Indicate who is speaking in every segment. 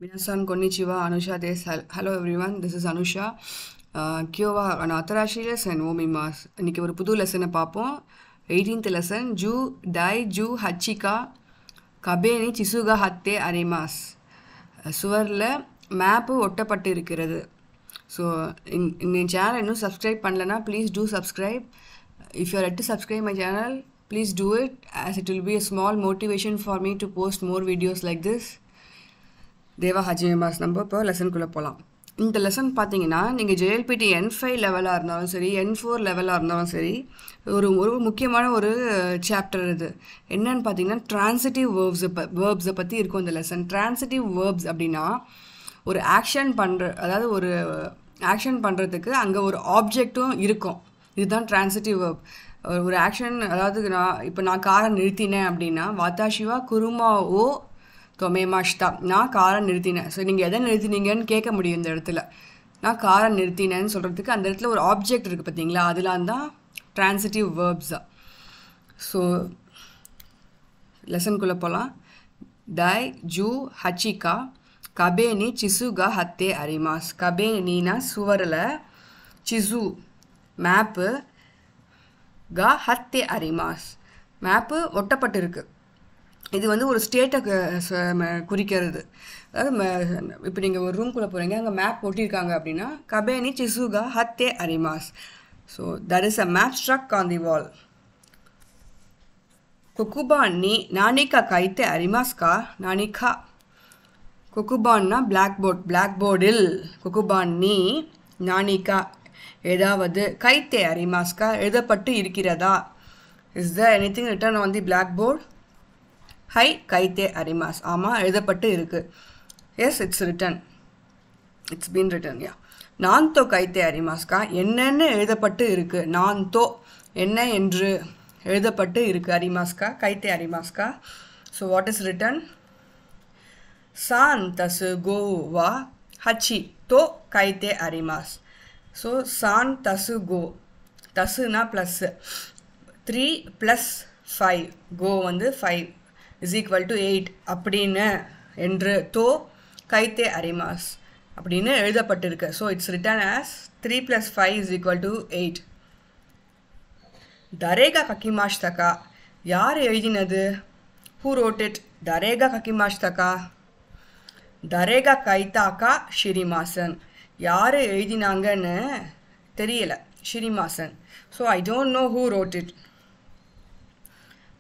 Speaker 1: Minasan konnichiwa, Anusha des. Hello everyone, this is Anusha. Kyowa anatarashi lesson omimas. இன்னைக்கு ஒரு புது லெசனை பார்ப்போம். 18th lesson Ju Dai Ju Hachika Kabeni Chisuga Hatte Arimas. சுவரில் map ஒட்டப்பட்டு இருக்கிறது. So இந்த channel இன்னும் சப்ஸ்கிரைப் பண்ணலன்னா please do subscribe. If you are yet to subscribe my channel, please do it as it will be a small motivation for me to post more videos like this. தேவா ஹஜிமாஸ். நம்ம இப்போ லெசனுக்குள்ளே போகலாம். இந்த lesson பார்த்தீங்கன்னா நீங்கள் JLPT N5 லெவலாக இருந்தாலும் சரி, N4 லெவலாக இருந்தாலும் சரி, ஒரு முக்கியமான ஒரு சாப்டர் இது. என்னன்னு பார்த்தீங்கன்னா ட்ரான்சிட்டிவ் வேர்ப்ஸை பற்றி இருக்கும் இந்த லெசன். ட்ரான்சிட்டிவ் வேர்ப்ஸ் அப்படின்னா ஒரு ஆக்ஷன் அதாவது ஒரு ஆக்ஷன் பண்ணுறதுக்கு அங்கே ஒரு ஆப்ஜெக்டும் இருக்கும். இதுதான் ட்ரான்சிட்டிவ் வேர்ப். ஒரு ஆக்ஷன், அதாவது நான் காரை நிறுத்தினேன் அப்படின்னா வாத்தாஷிவா குருமா ஓ தொமேமாஷ்தா, நான் காரை நிறுத்தினேன். ஸோ நீங்கள் எதை நிறுத்தினீங்கன்னு கேட்க முடியும் இந்த இடத்துல. நான் காரை நிறுத்தினேன்னு சொல்கிறதுக்கு அந்த இடத்துல ஒரு ஆப்ஜெக்ட் இருக்குது பார்த்தீங்களா, அதெல்லாம் தான் ட்ரான்சிட்டிவ் வேர்ப்ஸா. ஸோ லெசனுக்குள்ளே போகலாம். டை ஜூ ஹச்சிகா கபேனி சிசுகா ஹத்தே அரிமாஸ். கபேனினா சுவரில், சிசு மேப்பு, கா ஹத்தே அரிமாஸ் மேப்பு ஒட்டப்பட்டு இருக்குது. இது வந்து ஒரு ஸ்டேட்டை குறிக்கிறது. அதாவது இப்போ நீங்கள் ஒரு ரூம்குள்ளே போகிறீங்க, அங்கே மேப் ஒட்டியிருக்காங்க அப்படின்னா கபேனி சிசுகா ஹத்தே அரிமாஸ். So that is a map struck on the wall. கொக்குபான்னி நானிகா கைத்தே அரிமாஸ்கா. நானிகா கொக்குபான்னா பிளாக் போர்ட், பிளாக் போர்டில். கொக்குபான்னி நானிகா ஏதாவது, கைத்தே அரிமாஸ்கா எழுதப்பட்டு இருக்கிறதா. Is the anything written on the blackboard? ஹை கைத்தே அரிமாஸ். ஆமாம், எழுதப்பட்டு இருக்கு. Yes, it's written, it's been written. Yeah. நான் தோ கைத்தே அரிமாஸ்கா, என்னென்னு எழுதப்பட்டு இருக்கு. நான் தோ என்ன என்று எழுதப்பட்டு இருக்கு. அரிமாஸ்கா கைத்தே அரிமாஸ்கா. So what is written? சான் தசு கோவா ஹச்சி தோ கைத்தே அரிமாஸ். ஸோ சான் தசு கோ, தசுனா ப்ளஸ்ஸு, 3 + 5, கோ வந்து 5 is equal to 8 அப்படின்னு என்று தோ கைத்தே அரிமாஸ் அப்படின்னு எழுதப்பட்டிருக்கு. So it's written as 3 + 5 is equal to 8. தரேகா கக்கிமாஷ்தகா, யார் எழுதினது? Who wrote it? தரேகா கக்கிமாஷ்தகா. தரேகா கைத்தாக்கா ஷிரிமாசன், யார் எழுதினாங்கன்னு தெரியல, ஷிரிமாசன். So I don't know who wrote it.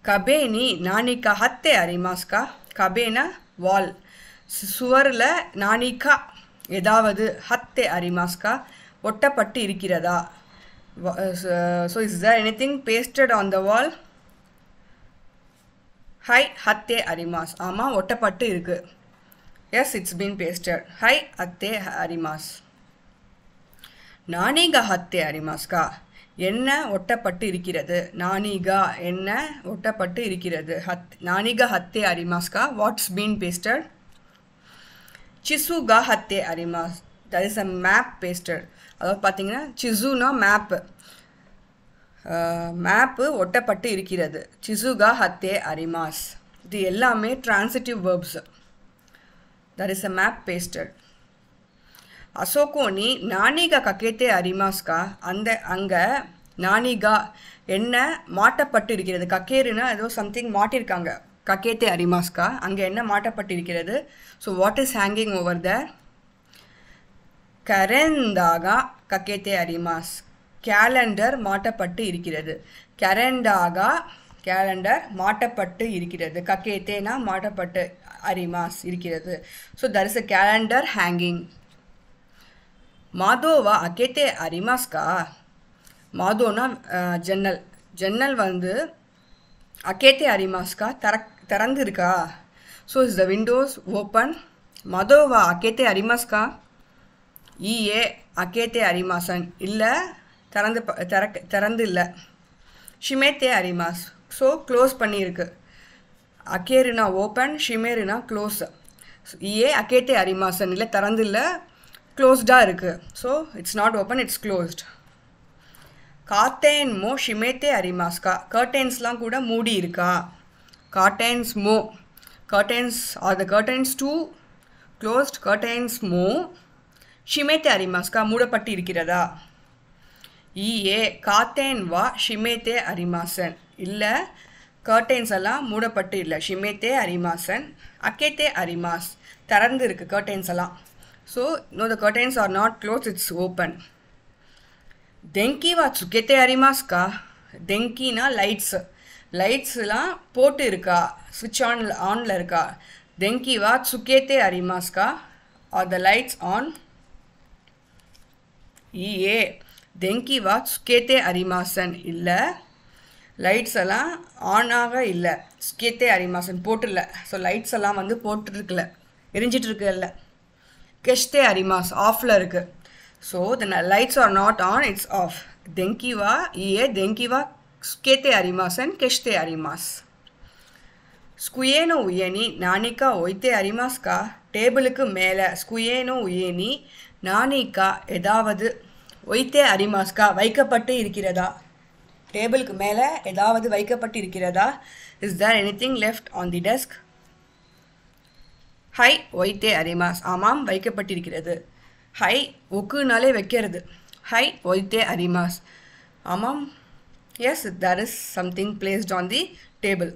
Speaker 1: கபேனி நானிகா ஹத்தே அரிமாஸ்கா. கபேனா வால், சுவரில், நானிகா ஏதாவது, ஹத்தே அரிமாஸ்கா ஒட்டப்பட்டு இருக்கிறதா. So is there anything pasted on the wall? ஹை ஹத்தே அரிமாஸ். ஆமாம், ஒட்டப்பட்டு இருக்கு. Yes, it's been pasted. High ஹத்தே அரிமாஸ். நானிகா ஹத்தே அரிமாஸ்கா, என்ன ஒட்டப்பட்டு இருக்கிறது. நானிகா என்ன ஒட்டப்பட்டு இருக்கிறது. நானிகா ஹத்தே அரிமாஸ்கா, வாட்ஸ் பீன் பேஸ்டட்? சிசுகா ஹத்தே அரிமாஸ், that is a map pasted. அதாவது பார்த்தீங்கன்னா சிசுனா மேப்பு, மேப்பு ஒட்டப்பட்டு இருக்கிறது. சிசுகா ஹத்தே அரிமாஸ், இது எல்லாமே transitive verbs. That is a map pasted. அசோகோனி நானிகா கக்கேத்தே அரிமாஸ்கா, அங்கே நானிகா என்ன மாட்டப்பட்டு இருக்கிறது. கக்கேருனா ஏதோ சம்திங் மாட்டிருக்காங்க. கக்கேத்தே அரிமாஸ்கா, அங்கே என்ன மாட்டப்பட்டு இருக்கிறது. So what is hanging over the? கரெந்தாகா கக்கேத்தே அரிமாஸ், கேலண்டர் மாட்டப்பட்டு இருக்கிறது. கரெண்டாகா கேலண்டர் மாட்டப்பட்டு இருக்கிறது. கக்கேத்தேனா மாட்டப்பட்டு, அரிமாஸ் இருக்கிறது. So that is a calendar hanging. மாதோவா அக்கேத்தே அரிமாஸ்கா. மாதோனா ஜன்னல், ஜன்னல் வந்து அக்கேத்தே அரிமாஸ்கா திறந்து இருக்கா. So is the windows open. மாதோவா அக்கேத்தே அரிமாஸ்கா. ஈஏ அக்கேத்தே அரிமாசன், இல்லை திறந்து இல்லை. ஷிமேத்தே அரிமாஸ், ஸோ க்ளோஸ் பண்ணியிருக்கு. அக்கேருனா ஓப்பன், ஷிமேருனா க்ளோஸ். ஈஏ அக்கேத்தே அரிமாசன், இல்லை திறந்து இல்லை, க்ளோஸ்டாக இருக்குது. So it's not open, it's closed. காத்தேன் மோ ஷிமேத்தே அரிமாஸ்கா, கர்டென்ஸ்லாம் கூட மூடி இருக்கா. காட்டேன்ஸ் மோ, curtains are the curtains to closed கர்டைன்ஸ் மோ ஷிமேத்தே அரிமாஸ்கா மூடப்பட்டு இருக்கிறதா? ஏ காத்தேன் வா ஷிமேத்தே அரிமாசன் இல்லை, கர்டைன்ஸ் எல்லாம் மூடப்பட்டு இல்லை. ஷிமேத்தே அரிமாசன் அக்கேத்தே அரிமாஸ் திறந்து இருக்குது கர்டைன்ஸ் எல்லாம். So no the curtains are not close, it's open. தெங்கி வா சுக்கேத்தே அரிமாஸ்கா? தெங்கினா லைட்ஸு, லைட்ஸ்லாம் போட்டு இருக்கா, ஸ்விட்ச் ஆனில் இருக்கா? தெங்கி வா சுக்கேத்தே அரிமாஸ்கா? Are the lights on? ஏ தெங்கி வா சுக்கேத்தே அரிமாசன் இல்லை, லைட்ஸ் எல்லாம் ஆனாக இல்லை. சுக்கேத்தே அரிமாசன் போட்டுல, ஸோ லைட்ஸ் எல்லாம் வந்து போட்டுருக்குல, எரிஞ்சிட்டு இருக்குல்ல. கெஷ்தே அரிமாஸ் ஆஃபில் இருக்குது. So the lights are not on, it's off. தெங்கி வா ஏ தெங்கி வா சுக்கேத்தே அரிமாசன் கெஷ்தே அரிமாஸ். ஸ்குயேனோ உயனி நானிக்கா ஒய்த்தே அரிமாஸ்கா? டேபிளுக்கு மேலே ஸ்குயேனோ உயனி நானிக்கா ஏதாவது ஒய்த்தே அரிமாஸ்கா வைக்கப்பட்டு இருக்கிறதா? டேபிளுக்கு மேலே ஏதாவது வைக்கப்பட்டு இருக்கிறதா? Is there anything left on the desk? ஹை ஒய்த்தே அரிமாஸ், ஆமாம் வைக்கப்பட்டிருக்கிறது. ஹை ஒக்குனாலே வைக்கிறது. ஹை ஒய்த்தே அரிமாஸ், ஆமாம், yes there is something placed on the table.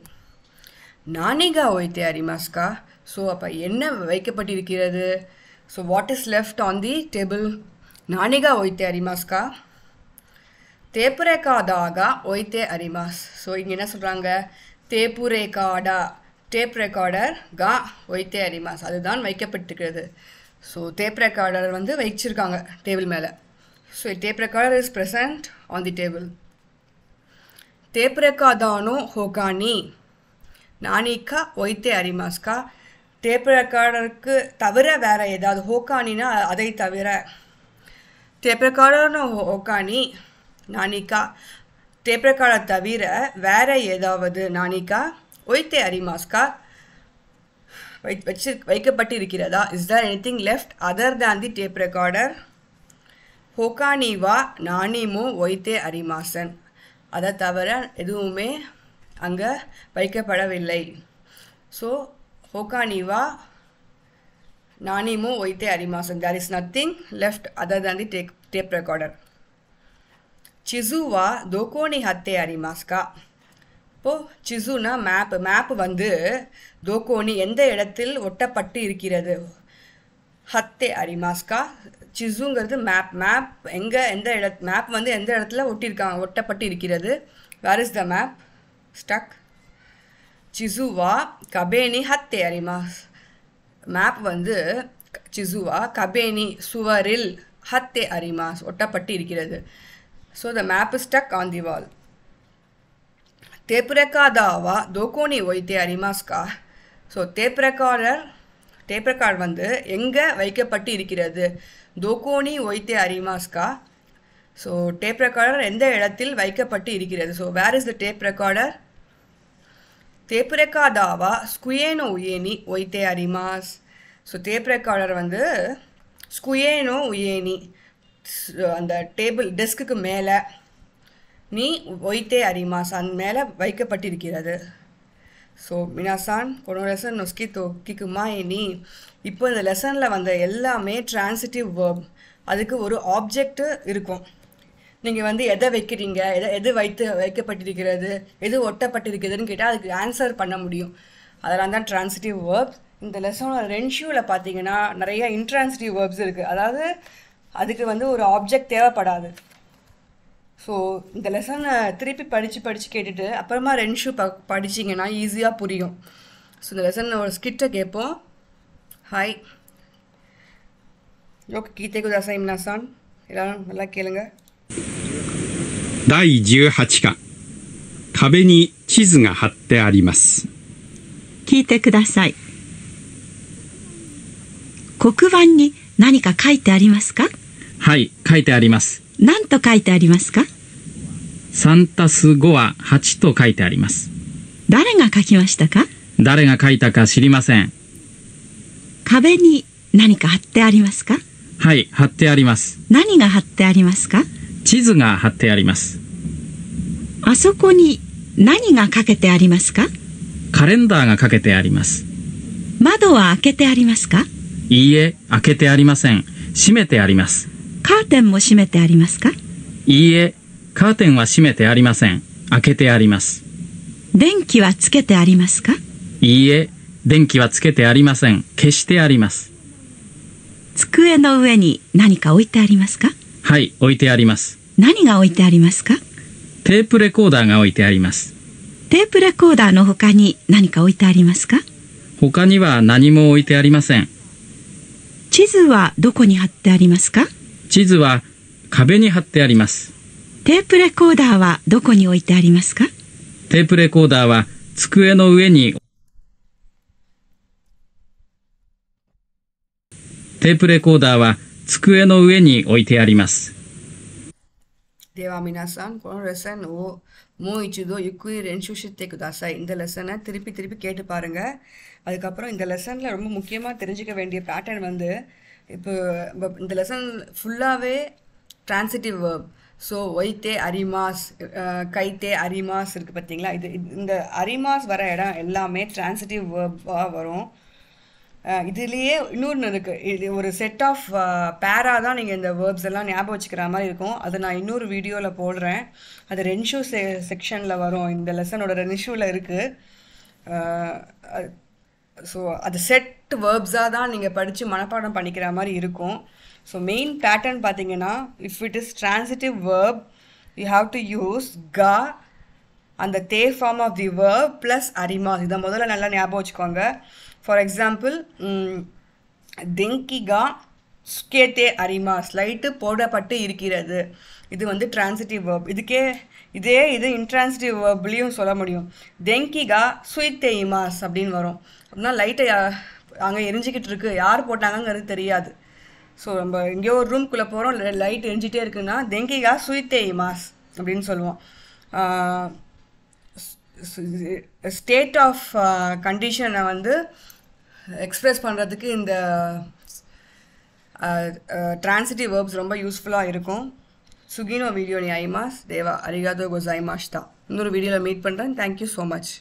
Speaker 1: நானிகா ஒய்த்தே அரிமாஸ்கா? ஸோ அப்போ என்ன வைக்கப்பட்டிருக்கிறது? So what is left on the table? நானிகா ஒய்த்தே அரிமாஸ்கா? தேப்புரேகாடாகா ஒய்த்தே அரிமாஸ். ஸோ இங்கே என்ன சொல்கிறாங்க? தேப்புரேகாடா டேப் ரெக்கார்டர் கா ஒய்த்தே அரிமாஸ், அதுதான் வைக்கப்பட்டிருக்கிறது. ஸோ டேப் ரெக்கார்டர் வந்து வச்சிருக்காங்க டேபிள் மேலே. So tape recorder is present on the table. Tape ரெக்கார்டானோ ஹோகானி நானிக்கா ஒய்த்தே அரிமாஸ்கா? டேப் ரெக்கார்டருக்கு தவிர வேறு ஏதாவது, ஹோகானினா அதை தவிர, டேப் ரெக்கார்டர்னு ஹோகானி நானிக்கா டேப் ரெக்கார்டர் தவிர வேறு ஏதாவது நானிக்கா ஒய்த்தே அரிமாஸ்கா வைக்கப்பட்டு இருக்கிறதா? Is there anything left other than the tape recorder? ஹோகானிவா நானிமோ ஒய்த்தே அரிமாசன், அதை தவிர எதுவுமே அங்கே வைக்கப்படவில்லை. ஸோ ஹோகானிவா நானிமோ ஒய்த்தே அரிமாசன், there is nothing left other than the tape recorder. சிசுவா தோகோனி ஹத்தே அரிமாஸ்கா? இப்போது சிசுனா மேப்பு, மேப்பு வந்து தோகோனி எந்த இடத்தில் ஒட்டப்பட்டு இருக்கிறது? ஹத்தே அரிமாஸ்கா? சிசுங்கிறது மேப், மேப் எங்கே எந்த மேப் வந்து எந்த இடத்துல ஒட்டப்பட்டு இருக்கிறது? Where is the map stuck? சிசுவா கபேனி ஹத்தே அரிமாஸ்? மேப் வந்து சிசுவா கபேனி சுவரில் ஹத்தே அரிமாஸ் ஒட்டப்பட்டு இருக்கிறது. So the map is stuck on the wall. Tape ரெக்கார்டாவா தோகோனி ஒய்த்தே அரிமாஸ்கா? ஸோ டேப் ரெக்கார்டர் வந்து எங்கே வைக்கப்பட்டு இருக்கிறது? தோகோனி ஒய்த்தே அரிமாஸ்கா? ஸோ டேப் ரெக்கார்டர் எந்த இடத்தில் வைக்கப்பட்டு இருக்கிறது? So where is the tape recorder? Tape ரெக்கார்டாவா ஸ்குயேனோ உயேனி ஒய்த்தே அரிமாஸ்? ஸோ டேப் ரெக்கார்டர் வந்து ஸ்குயேனோ உயேனி அந்த டேபிள் டெஸ்க்குக்கு மேலே நீ ஒய்த்தே அரிமாஸ் அந்த மேலே வைக்கப்பட்டிருக்கிறது. ஸோ மினாசான் கொனோ லெசன் நொஸ்கி தொக்கிக்குமா நீ? இப்போ இந்த லெசனில் வந்த எல்லாமே ட்ரான்சிட்டிவ் வேர்ப், அதுக்கு ஒரு ஆப்ஜெக்ட் இருக்கும். நீங்கள் வந்து எதை வைக்கிறீங்க, எது வைக்கப்பட்டிருக்கிறது, எது ஒட்டப்பட்டிருக்கிறதுன்னு கேட்டால் அதுக்கு ஆன்சர் பண்ண முடியும். அதெல்லாம் தான் ட்ரான்சிட்டிவ் வேர்ப்ஸ். இந்த லெசனோட ரென்ஷூவில் பார்த்தீங்கன்னா நிறைய இன்ட்ரான்சிட்டிவ் வேர்ப்ஸ் இருக்குது. அதாவது அதுக்கு வந்து ஒரு ஆப்ஜெக்ட் தேவைப்படாது. ஸோ இந்த லெசனை திருப்பி படித்து கேட்டுட்டு அப்புறமா ரென்ஷூ படிச்சிங்கன்னா ஈஸியாக புரியும். ஸோ இந்த லெசன் ஒரு ஸ்கிட்டை கேட்போம். ஹாய் யோக் கீதே குதாசாய் மினாசான், எல்லாரும் நல்லா கேளுங்க.
Speaker 2: 第18課、壁に地図が貼ってあります。
Speaker 3: 聞いてください。黒板に何か書いてありますか？
Speaker 4: はい、書いてあります。
Speaker 3: 何と書いてありますか
Speaker 4: 3たす5は8と書いてあります。
Speaker 3: 誰が書きましたか？
Speaker 4: 誰が書いたか知りません。
Speaker 3: 壁に何か貼ってありますか？
Speaker 4: はい、貼ってあります。
Speaker 3: 何が貼ってありますか？
Speaker 4: 地図が貼ってあります。
Speaker 3: あそこに何がかけてありますか？
Speaker 4: カレンダーがかけてあります。
Speaker 3: 窓は開けてありますか？
Speaker 4: いいえ、開けてありません。閉めてあります。
Speaker 3: カーテンも閉めてありますか？
Speaker 4: いいえ、カーテンは閉めてありません。開けてあります。
Speaker 3: 電気はつけてありますか？
Speaker 4: いいえ、電気はつけてありません。消してあります。
Speaker 3: 机の上に何か置いてありますか？
Speaker 4: はい、置いてあります。
Speaker 3: 何が置いてありますか？
Speaker 4: テープレコーダーが置いてあります。
Speaker 3: テープレコーダーの他に何か置いてありますか？
Speaker 4: 他には何も置いてありません。
Speaker 3: 地図はどこに貼ってありますか？
Speaker 4: 地図は壁に貼ってあります。
Speaker 3: テープレコーダーはどこに置いてありますか？
Speaker 4: テープレコーダーは机の上に置いてあります。
Speaker 1: では皆さん、このレッスンをもう一度ゆっくり練習してください。இந்த லெசனை திருப்பி திருப்பி கேட்டு பாருங்க. அதுக்கப்புறம் இந்த லெசனில் ரொம்ப முக்கியமாக தெரிஞ்சுக்க வேண்டிய பேட்டர்ன் வந்து இப்போ இந்த லெசன் ஃபுல்லாகவே ட்ரான்சிட்டிவ் வேர்ப். ஸோ ஒய்த்தே அரிமாஸ், கைத்தே அரிமாஸ் இருக்குது பார்த்தீங்களா? இந்த அரிமாஸ் வர இடம் எல்லாமே ட்ரான்சிட்டிவ் வேர்பாக வரும். இதுலேயே இன்னொன்று இருக்குது. இது ஒரு செட் ஆஃப் பேரா தான் நீங்கள் இந்த வேர்ப்ஸ் எல்லாம் ஞாபகம் வச்சுக்கிற மாதிரி இருக்கும். அதை நான் இன்னொரு வீடியோவில் போடுறேன். அது ரென்ஷூ செக்ஷனில் வரும். இந்த லெசனோட ரென்ஷூவில் இருக்குது. ஸோ அது செட் வேர்ப்ஸாக தான் நீங்கள் படித்து மனப்பாடம் பண்ணிக்கிற மாதிரி இருக்கும். ஸோ மெயின் பேட்டர்ன் பார்த்தீங்கன்னா, if it is transitive verb you have to use கா அந்த தே form of the verb plus அரிமாஸ். இதை முதல்ல நல்லா ஞாபகம் வச்சுக்கோங்க. ஃபார் எக்ஸாம்பிள், தெங்கிகா ஸ்கேத்தே அரிமாஸ், லைட்டு போடப்பட்டு இருக்கிறது. இது வந்து ட்ரான்சிட்டிவ் வேர்ப். இது இன்ட்ரான்சிட்டிவ் வேர்ப்லேயும் சொல்ல முடியும். தெங்கிகா சுயித்தே இமாஸ் அப்படின்னு வரும். அப்படின்னா லைட்டை அங்கே எரிஞ்சிக்கிட்டு இருக்கு, யார் போட்டாங்கங்கிறது தெரியாது. ஸோ நம்ம எங்கேயோ ஒரு ரூம்குள்ளே போகிறோம், லைட் எரிஞ்சிட்டே இருக்குன்னா தெங்கிகா சுயித்தே இமாஸ் அப்படின்னு சொல்லுவோம். ஸ்டேட் ஆஃப் கண்டிஷனை வந்து எக்ஸ்ப்ரெஸ் பண்ணுறதுக்கு இந்த ட்ரான்சிட்டிவ் வேர்ப்ஸ் ரொம்ப யூஸ்ஃபுல்லாக இருக்கும். சுகினோ வீடியோ நீ ஐமாஸ் தேவா அரிகாதோ கோசாய்மாஷ்தா. இன்னொரு வீடியோவில் மீட் பண்ணுறேன். Thank you so much.